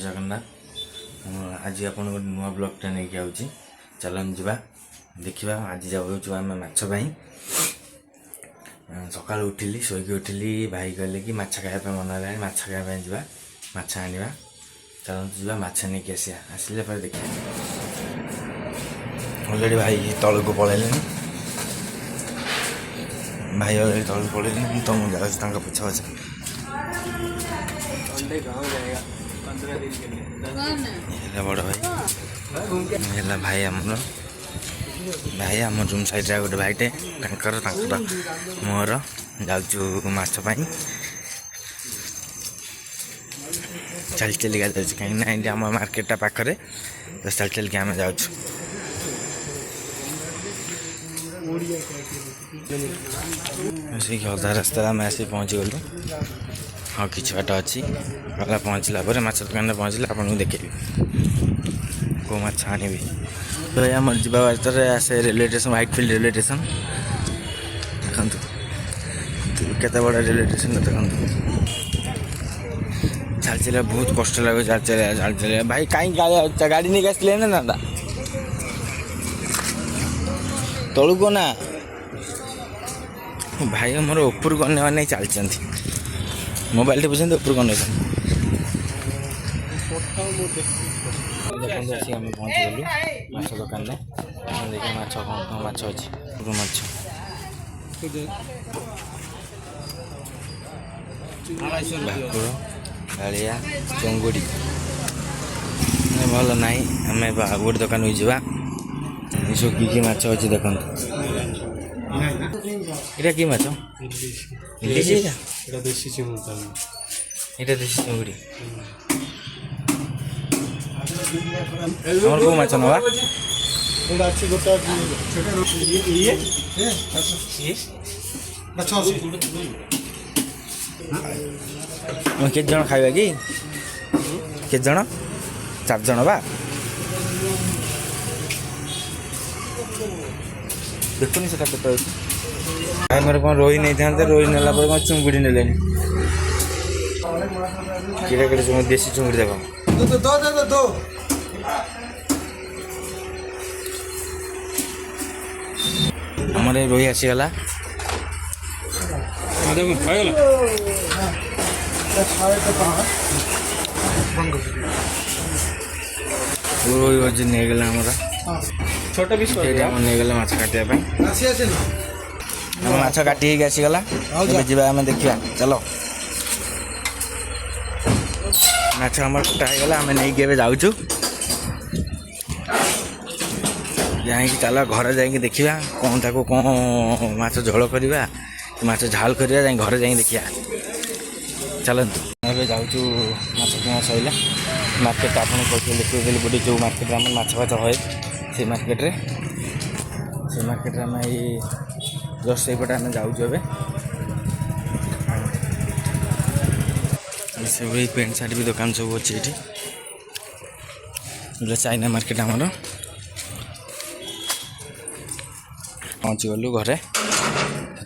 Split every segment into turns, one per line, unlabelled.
जगन्नाथ। आज आपन गोटे नुआ ब्लॉगटा नहीं आउची चलन जा देखा। आज जाऊँ आम माछ सका उठिली शोकी उठिली भाई कहले कि माछ खाइबा मन है माछ खाइबा जा माछ आनिबा चलते जा माछ नहीं आसिया आसिले पर देखिए। अलरेडी भाई तल को पलैले भाई अलरेडी तल को पलैले तो मुझे जाऊँ पछा पछा बड़ भाई है भाई आमर भाई आम रूम साइड गोटे भाईटे मोर जाऊँ माछ चल चलिका जाऊँ कहीं आम मार्केटा पाखे तो चल चलिक आम जाऊँ अधा रास्ता आम आसी पहुँची गलु। हाँ कि बाट अच्छी गला पहुँचला माछ दुकान में पहुँचले आपको देखेबी कौ माछ आनिबी। तो आम जा रास्तार आसे रेलवे स्टेशन व्हाइटफिल्ड रेलवे स्टेशन देखते के बड़ा रेलवे स्टेशन देखते चल चलिए बहुत कष्ट लगे चल चलिए भाई कहीं गाड़ी नहीं आसले ना दादा तलू को ना भाई मोर ऊपर गने मैंने चलती मोबाइल बुझे ऊपर गने देखते आम पहुँची गलु माछ दुकान में देखिए माछ कौन कौन माछ अच्छी माछ भाकुर कालिया चंगुड़ी भल ना आम गोटे दुकान को जा सब कि माछ अच्छी देखते यहाँ कि माछ
देशी
चिंगुड़ी कौ माछ नवा के जन खाइबा कि के जन 4 जन बा देखुनी से भाई मोर कौन रोही नहीं था रोही नेला कौन चुंगुड़ी ने किड़ा किड़ा चुंगुड़ी देशी चुंगुड़ी देख आमर रोही आसीगला रोही वजन नहीं गला छोटा पीस नहीं गला माछ काटिया माछ काटी आसीगला जा आम देखा चलो माछ आम कटा होगा आम नहीं जाऊँ जाकि चल घर जा देखा कौन ताको कौन माछ झोल करवा माछ झाल करवा जा घर जा देखा चलतु जाऊँ माछ किना सैला मार्केट आप देखिए गोटे जो मार्केट आम माछ फाछ हुए से मार्केट आम जस्ट से आम जाऊँ से वही पेंट सार्ट भी दुकान सब अच्छे ये चाइना मार्केट आमर पहुँची गलु घरे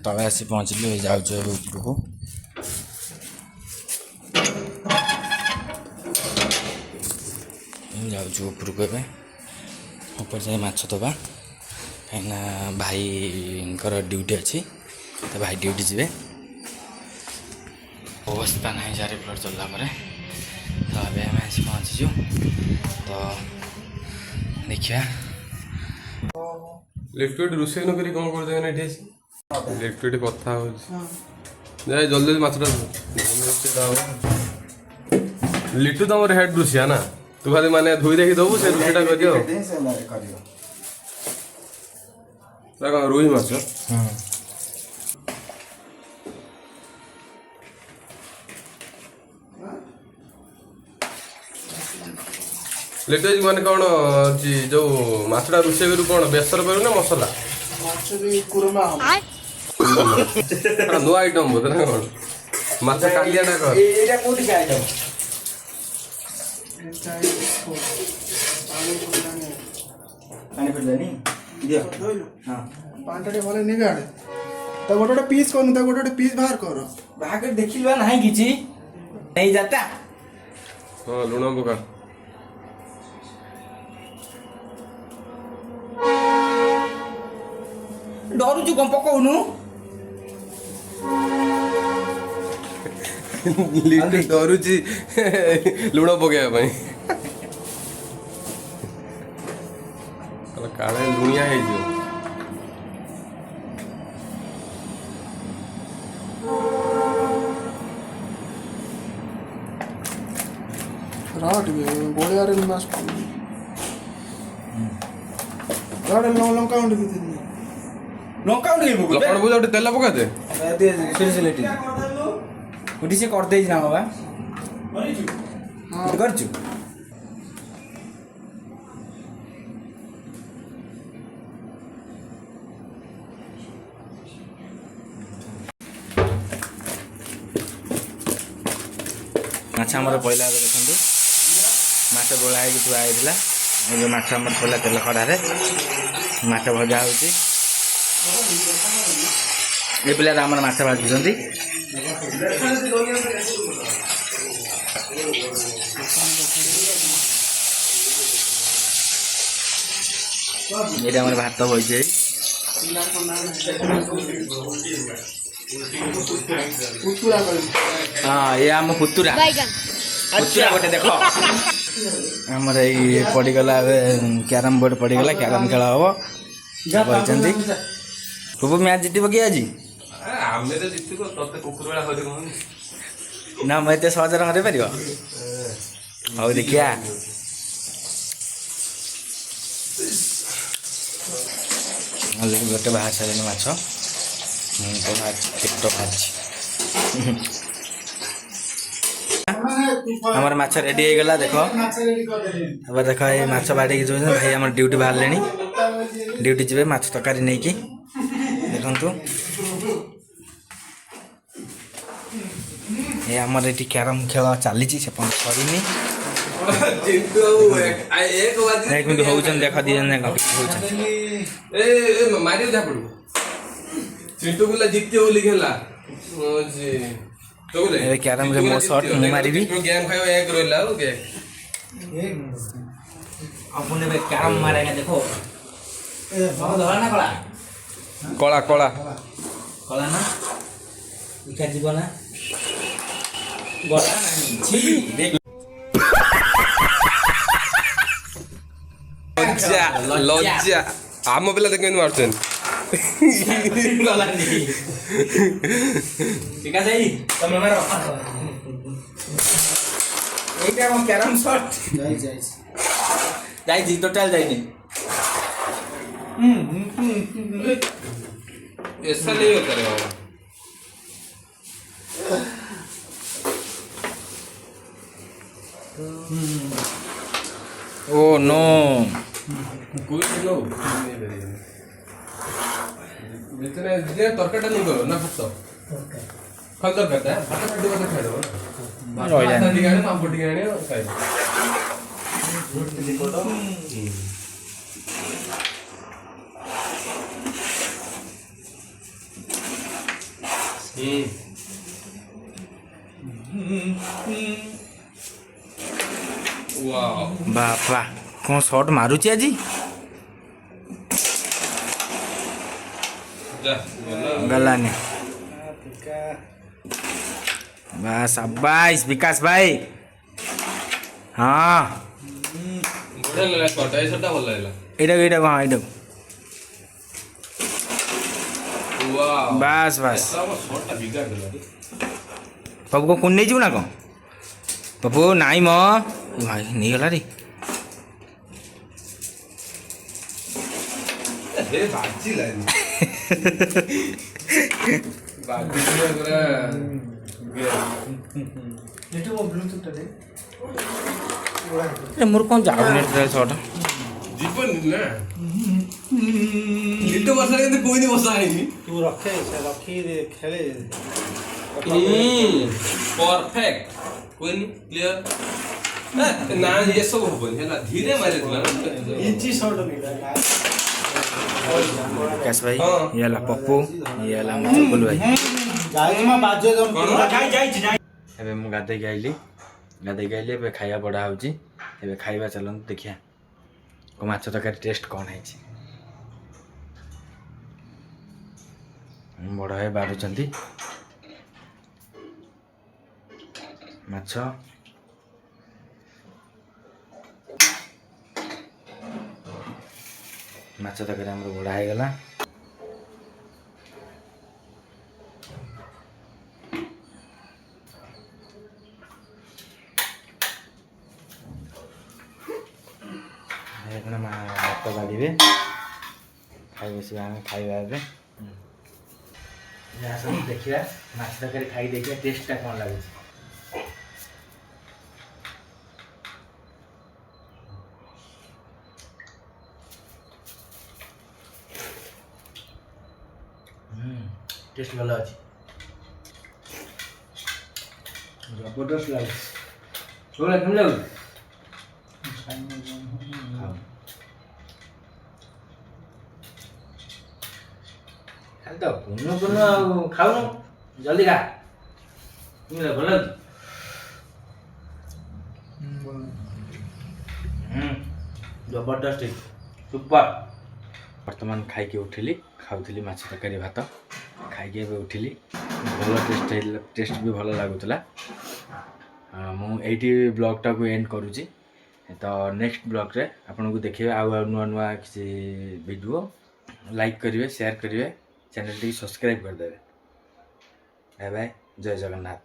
तले आसी पहुँचलु जाऊँ उपरको जाऊँ उपरको ऊपर जाए माछ दबा कहीं भाई ड्यूटी अच्छी तो भाई ड्यूटी जीवे अवस्था ना 4 फ्लोर चलला तो अभी आम आसी पहुँचीचु तो देखिया
लिक्विड रोषे न करी कौन कर देना लिक्विड कथा हो जाए जल्दी जल्दी माछटा लिटू तो मोर हेड रुषिया ना तू खाली माने धोई देखी दबु से रुषिटा कर दियो रोही माछ लेटेज माने कौन जो माछटा रोषे करू कौन बेसर करू ना मसला नुआ आइटम बोध ना कौन माछ कालिया ना कर
एटा कोठी का आइटम पानी पड़लानी दियो हां
पांचटे भले निगाड़ तो गोटे पीस कर गोटे पीस बाहर कर
बाहर देखिलबा नहीं किछि नहीं जाता
ହଁ ଲୁଣ ପକା।
ଡରୁଛୁ କଣ ପକଉନୁ?
ଲିଟୁ ଡରୁଛି ଲୁଣ ପକେଇବା ପାଇଁ। କାଳେ ଲୁଣିଆ ହେଇଯିବ।
ରହ ଟିକେ ଗୋଳିଆରେ ମାସ ଲଙ୍କା ଗୁଣ୍ଡ କିଛି
ଲଙ୍କା ଟିକେ
ଲବଣ ବୁଝ ଗୋଟେ ତେଲ ପକା ଦେ।
ଉଠି ସେ କରିଦେଇଛି ନା ବାବା କରିଛୁ। ମାଛ ଆମର ପଇଲା ଏବେ ଦେଖନ୍ତୁ ମାଛ ଗୋଳା ହେଇକି ଥୁଆ ହେଇଥିଲା। ଏ ଯେଉଁ ମାଛ ଆମର ପଇଲା ତେଲ କଡ଼ାରେ ମାଛ ଭଜା ହେଉଛି। ଏ ପିଲାଟା ଆମର ମାଛ ଭାଜୁଛନ୍ତି। ଏଇଟା ଆମର ଭାତ ବଇଛି। ହଁ ଏ ଆମ ପୁତୁରା ପୁତୁରା ଗୋଟେ ଦେଖ। ଆମର ଏଇ ପଡ଼ିଗଲା ଏବେ କ୍ୟାରମ୍ ବୋର୍ଡ଼ ପଡ଼ିଗଲା। କ୍ୟାରମ୍ ଖେଳ ହବ କହିଛନ୍ତି। ସବୁ ମ୍ୟାଚ୍ ଜିତିବ କି ଆଜି?
ଆମେ ତ ଜିତିବୁ ତତେ କୁକୁର ଭଳିଆ ହରି କହୁନି।
ନା ମୁଁ ଏତେ ସହଜରେ ହରେଇ ପାରିବ? ହଉ ଦେଖିଆ। ଗୋଟେ ବାହାର ସାରିଲେଣି ମାଛ। ତ ବାହାରିଛି ପେଟ ବାହାରିଛି। ଆମର ମାଛ ରେଡ଼ି ହେଇଗଲା ଦେଖ। ଏବେ ଦେଖ ଏଇ ମାଛ ବାଡ଼ିକି ଯାଉଛନ୍ତି ଭାଇ ଆମର ଡ୍ୟୁଟି ବାହାରିଲେଣି। ଡ୍ୟୁଟି ଯିବେ ମାଛ ତରକାରୀ ନେଇକି। ଦେଖନ୍ତୁ ଏ ଆମର ଏଠି କ୍ୟାରମ୍ ଖେଳ ଚାଲିଛି ସେ ପର୍ଯ୍ୟନ୍ତ ସରିନି। କେମିତି ହଉଛନ୍ତି ଦେଖ ଦି ଜଣ ଯାକ ହଉଛନ୍ତି।
ମାରିବ ଯାହା ପଡିବ ଚିଣ୍ଟୁ ବୁଲା ଜିତିବ ବୋଲି ହେଲା।
ଏବେ କ୍ୟାରମ୍ରେ ମୋ ସଟ୍ ମୁଁ ମାରିବି।
ଗେମ୍ ଖାଇବ ଏକ ରହିଲା ଆଉ
ଆପଣ ଏବେ କ୍ୟାରମ୍ ମାରେ ଦେଖ। ଧଳା ନା କଳା?
କଳା କଳା
କଳା ନା ଇକା ଯିବ ନା ଗଲା
ଲଜ୍ଜା ଲଜ୍ଜା। ଆମ ପିଲା ଦେଖ କେମିତି ମାରୁଛନ୍ତି।
ତମେ ମାର। এইটা আমার ক্যারম শট যাইছি টোটাল যাইনি।
ऐसा नहीं होता रे बाबा।
ओ नो
कोई लो जितने जितने तरकाटा नहीं करो ना फक्त खाल तरकाटा भात काटी भात खाइ दो भात दिगाने पापड़ दिगाने खाइ वाओ
बापा कौन शॉट मारुची आजी गलानी। बस शाबाश विकास भाई। हाँ
बढ़िया लगा शॉट है शॉट ଭଲ ଲାଗିଲା।
ଏଇଟା କଣ ଏଇଟା
वाओ
बस बस
सब शॉट बिगाड़ देला
पप्पू को कौन नहीं ना कौन पप्पू नाई म भाई नहीं गला रे
हे बाजी लाइन बाजी पूरा
ଏଠି ମୋ ବ୍ଲୁଟୁଥଟା ଦେ
मोर कौन जाऊनी शॉट
जीवन ना लिटो बसा के कोई नहीं बसा है
ତୁ ରଖେ ସେ ରଖି ଖେଳେ
परफेक्ट कोई नहीं क्लियर ना ये सब होबनी है ना धीरे मारे दिला
ଇଞ୍ଚି ସଟ୍
विकास भाई ये वाला पप्पू ये वाला मुकुल भाई
ଯାଇमा ବାଜ୍ୟ
कौन
ଯାଇ
ଏବେ ମୁଁ ଗାଧେଇକି ଆଇଲି ଗାଧେଇ ଖାଇଲେ ଏବେ ଖାଇବା ବଢ଼ା ହେଉଛି। ଏବେ ଖାଇବା ଚାଲନ୍ତୁ ଦେଖିବା ମାଛ ତରକାରୀ ଟେଷ୍ଟ କ'ଣ ହେଇଛି। ବଡ଼ ଭାଇ ବାଢ଼ୁଛନ୍ତି ମାଛ। ମାଛ ତରକାରୀ ଆମର ବଢ଼ା ହେଇଗଲା। ଭାତ ବାଢ଼ିବେ, ଖାଇ ବସିବା, ଆମେ ଖାଇବା ଏବେ। ଯାହା ସବୁ ଦେଖିବା ମାଛ ତରକାରୀ ଖାଇ ଦେଖିବା ଟେଷ୍ଟଟା କ'ଣ ଲାଗୁଛି। ଟେଷ୍ଟ ଭଲ ଅଛି, ଜବରଦସ୍ତ ଲାଗୁଛି। କେଉଁଭଳିଆ କେମିତି ଲାଗୁଛି? ଖାଲି ତ ପୁନଃ ଆଉ ଖାଉନୁ, ଜଲ୍ଦି ଖା। କେମିତି ଭଲ ଲାଗୁଛି? ଜବରଦସ୍ତ ସୁପର। ବର୍ତ୍ତମାନ ଖାଇକି ଉଠିଲି, ଖାଉଥିଲି ମାଛ ତରକାରୀ ଭାତ, ଖାଇକି ଏବେ ଉଠିଲି। ଭଲ ଟେଷ୍ଟ ବି ଭଲ ଲାଗୁଥିଲା। ମୁଁ ଏଇଠି ବ୍ଲଗ୍ଟାକୁ ଏଣ୍ଡ କରୁଛି। ତ ନେକ୍ସଟ ବ୍ଲଗ୍ରେ ଆପଣଙ୍କୁ ଦେଖିବେ ଆଉ ନୂଆ କିଛି ଭିଡ଼ିଓ। ଲାଇକ୍ କରିବେ, ସେୟାର କରିବେ, ଚ୍ୟାନେଲଟିକୁ ସବସ୍କ୍ରାଇବ୍ କରିଦେବେ। ବାଏ ବାଏ, ଜୟ ଜଗନ୍ନାଥ।